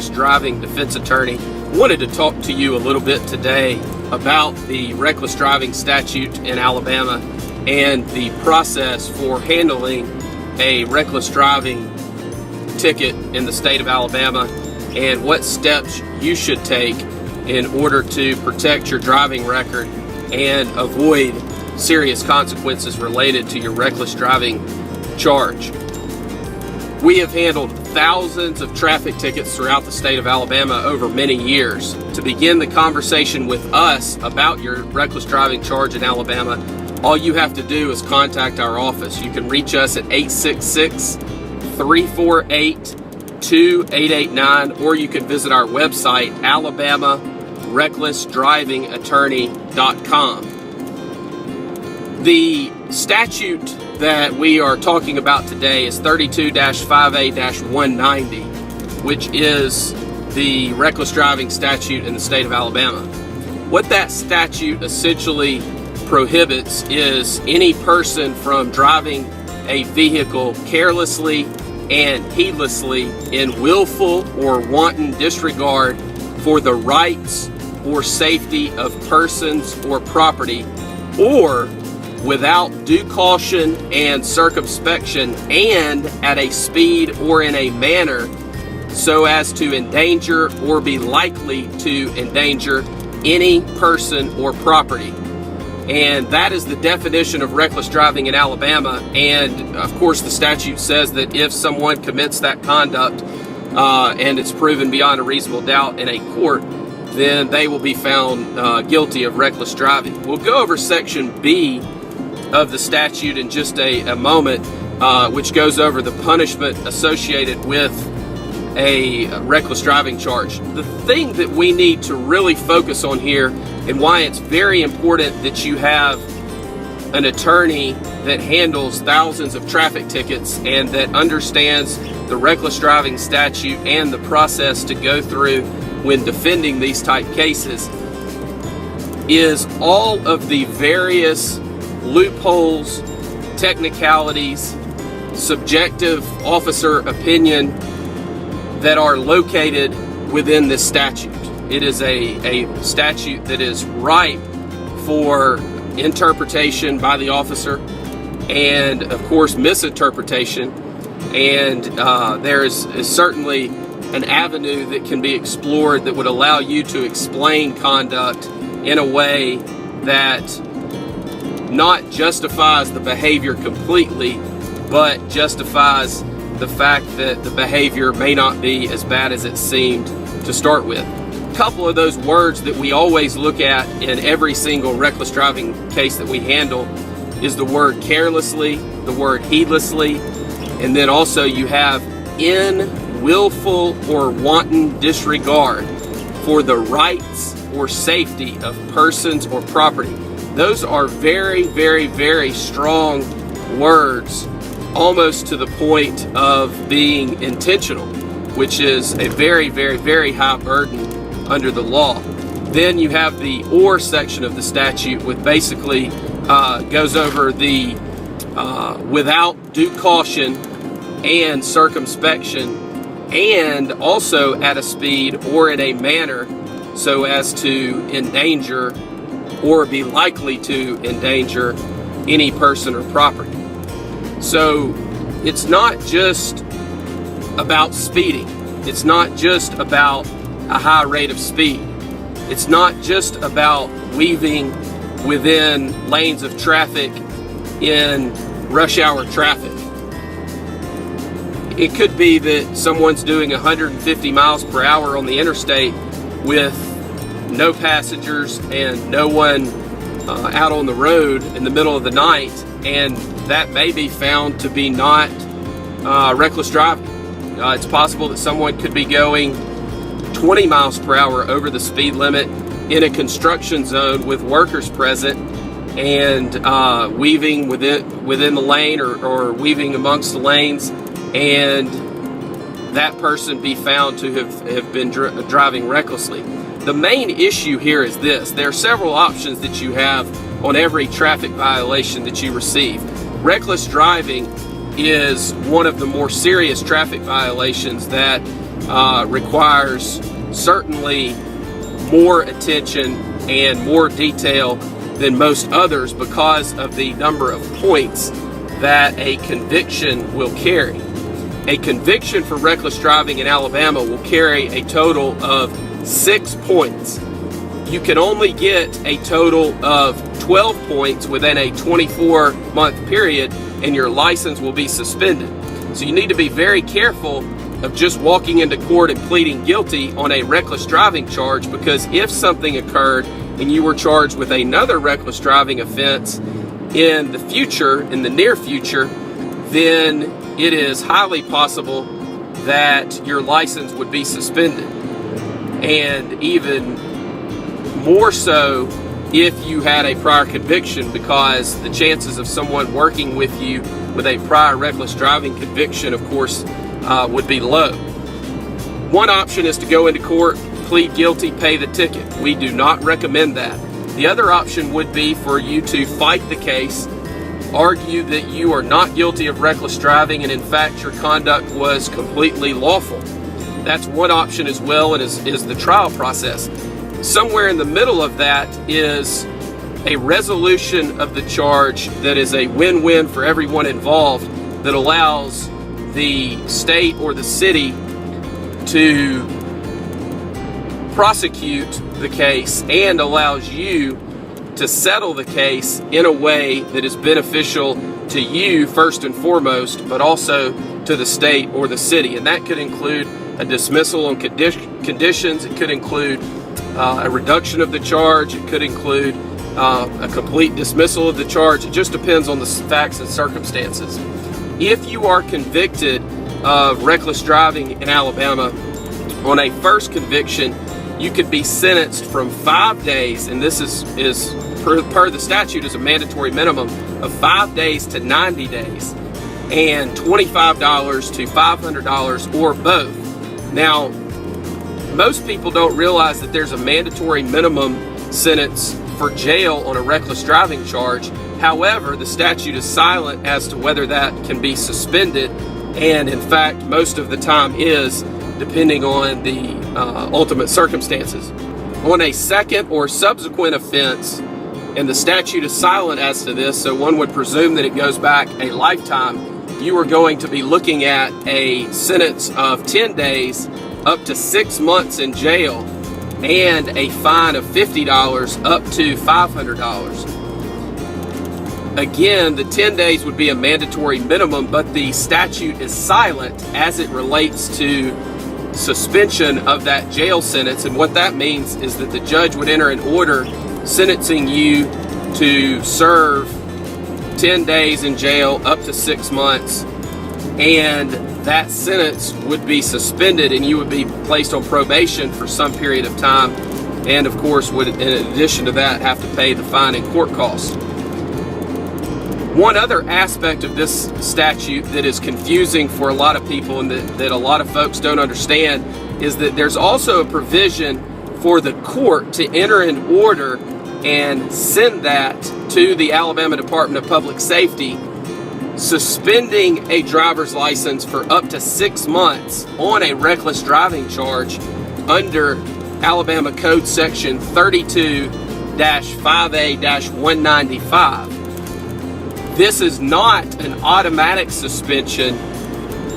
reckless driving defense attorney. Wanted to talk to you a little bit today about the reckless driving statute in Alabama and the process for handling a reckless driving ticket in the state of Alabama and what steps you should take in order to protect your driving record and avoid serious consequences related to your reckless driving charge. We have handled thousands of traffic tickets throughout the state of Alabama over many years. To begin the conversation with us about your reckless driving charge in Alabama, all you have to do is contact our office. You can reach us at 866-348-2889, or you can visit our website, alabamarecklessdrivingattorney.com. The statute that we are talking about today is 32-5A-190, which is the reckless driving statute in the state of Alabama. What that statute essentially prohibits is any person from driving a vehicle carelessly and heedlessly in willful or wanton disregard for the rights or safety of persons or property, or without due caution and circumspection and at a speed or in a manner so as to endanger or be likely to endanger any person or property. And that is the definition of reckless driving in Alabama. And of course the statute says that if someone commits that conduct and it's proven beyond a reasonable doubt in a court, then they will be found guilty of reckless driving. We'll go over section B of the statute in just a moment, which goes over the punishment associated with a reckless driving charge. The thing that we need to really focus on here, and why it's very important that you have an attorney that handles thousands of traffic tickets and that understands the reckless driving statute and the process to go through when defending these type cases, is all of the various loopholes, technicalities, subjective officer opinion that are located within this statute. It is a statute that is ripe for interpretation by the officer and, of course, misinterpretation. And there is certainly an avenue that can be explored that would allow you to explain conduct in a way that not justifies the behavior completely, but justifies the fact that the behavior may not be as bad as it seemed to start with. A couple of those words that we always look at in every single reckless driving case that we handle is the word carelessly, the word heedlessly, and then also you have in willful or wanton disregard for the rights or safety of persons or property. Those are very, very, very strong words, almost to the point of being intentional, which is a very, very, very high burden under the law. Then you have the or section of the statute, which basically goes over the without due caution and circumspection, and also at a speed or in a manner so as to endanger or be likely to endanger any person or property. So it's not just about speeding. It's not just about a high rate of speed. It's not just about weaving within lanes of traffic in rush hour traffic. It could be that someone's doing 150 miles per hour on the interstate with no passengers and no one out on the road in the middle of the night, and that may be found to be not reckless driving. It's possible that someone could be going 20 miles per hour over the speed limit in a construction zone with workers present and weaving within the lane or weaving amongst the lanes, and that person be found to have been driving recklessly. The main issue here is this: there are several options that you have on every traffic violation that you receive. Reckless driving is one of the more serious traffic violations that requires certainly more attention and more detail than most others because of the number of points that a conviction will carry. A conviction for reckless driving in Alabama will carry a total of 6 points. You can only get a total of 12 points within a 24-month period, and your license will be suspended. So you need to be very careful of just walking into court and pleading guilty on a reckless driving charge, because if something occurred and you were charged with another reckless driving offense in the future, in the near future, then it is highly possible that your license would be suspended. And even more so if you had a prior conviction, because the chances of someone working with you with a prior reckless driving conviction, of course, would be low. One option is to go into court, plead guilty, pay the ticket. We do not recommend that. The other option would be for you to fight the case, argue that you are not guilty of reckless driving and in fact your conduct was completely lawful. That's one option as well, and is the trial process. Somewhere in the middle of that is a resolution of the charge that is a win-win for everyone involved, that allows the state or the city to prosecute the case and allows you to settle the case in a way that is beneficial to you first and foremost, but also to the state or the city. And that could include a dismissal on conditions. It could include a reduction of the charge. It could include a complete dismissal of the charge. It just depends on the facts and circumstances. If you are convicted of reckless driving in Alabama on a first conviction, you could be sentenced from 5 days, and this is per the statute is a mandatory minimum of 5 days to 90 days, and $25 to $500 or both. Now, most people don't realize that there's a mandatory minimum sentence for jail on a reckless driving charge. However, the statute is silent as to whether that can be suspended, and in fact, most of the time is, depending on the ultimate circumstances. On a second or subsequent offense, and the statute is silent as to this, so one would presume that it goes back a lifetime, you are going to be looking at a sentence of 10 days up to 6 months in jail and a fine of $50 up to $500. Again, the 10 days would be a mandatory minimum, but the statute is silent as it relates to suspension of that jail sentence. And what that means is that the judge would enter an order sentencing you to serve 10 days in jail up to 6 months, and that sentence would be suspended and you would be placed on probation for some period of time, and of course would, in addition to that, have to pay the fine and court costs. One other aspect of this statute that is confusing for a lot of people and that a lot of folks don't understand is that there's also a provision for the court to enter an order and send that to the Alabama Department of Public Safety, suspending a driver's license for up to 6 months on a reckless driving charge under Alabama Code Section 32-5A-195. This is not an automatic suspension,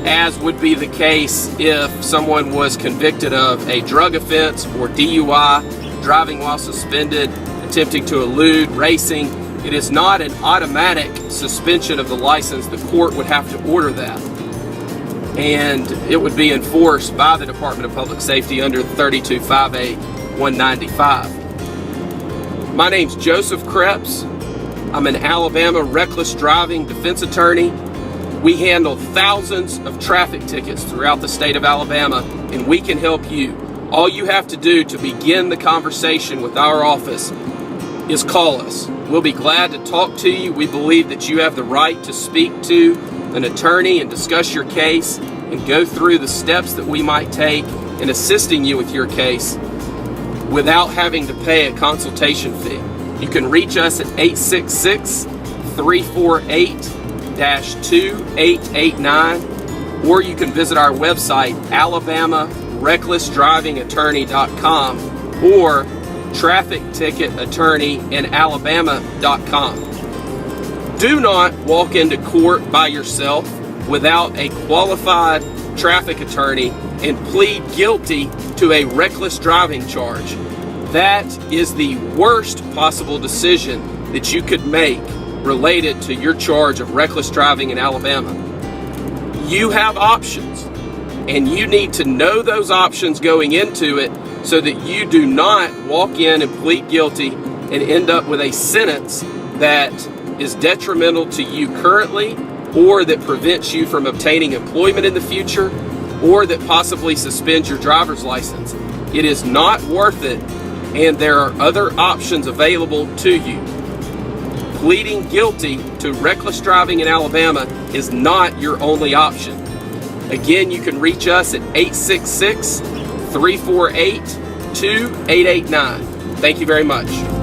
as would be the case if someone was convicted of a drug offense or DUI, driving while suspended, attempting to elude, racing. It is not an automatic suspension of the license. The court would have to order that, and it would be enforced by the Department of Public Safety under 32-5A-195. My name's Joseph Kreps. I'm an Alabama reckless driving defense attorney. We handle thousands of traffic tickets throughout the state of Alabama, and we can help you. All you have to do to begin the conversation with our office is call us. We'll be glad to talk to you. We believe that you have the right to speak to an attorney and discuss your case and go through the steps that we might take in assisting you with your case without having to pay a consultation fee. You can reach us at 866-348-2889. or you can visit our website, alabamarecklessdrivingattorney.com or trafficticketattorneyinalabama.com. Do not walk into court by yourself without a qualified traffic attorney and plead guilty to a reckless driving charge. That is the worst possible decision that you could make related to your charge of reckless driving in Alabama. You have options, and you need to know those options going into it so that you do not walk in and plead guilty and end up with a sentence that is detrimental to you currently, or that prevents you from obtaining employment in the future, or that possibly suspends your driver's license. It is not worth it, and there are other options available to you. Pleading guilty to reckless driving in Alabama is not your only option. Again, you can reach us at 866-348-2889. Thank you very much.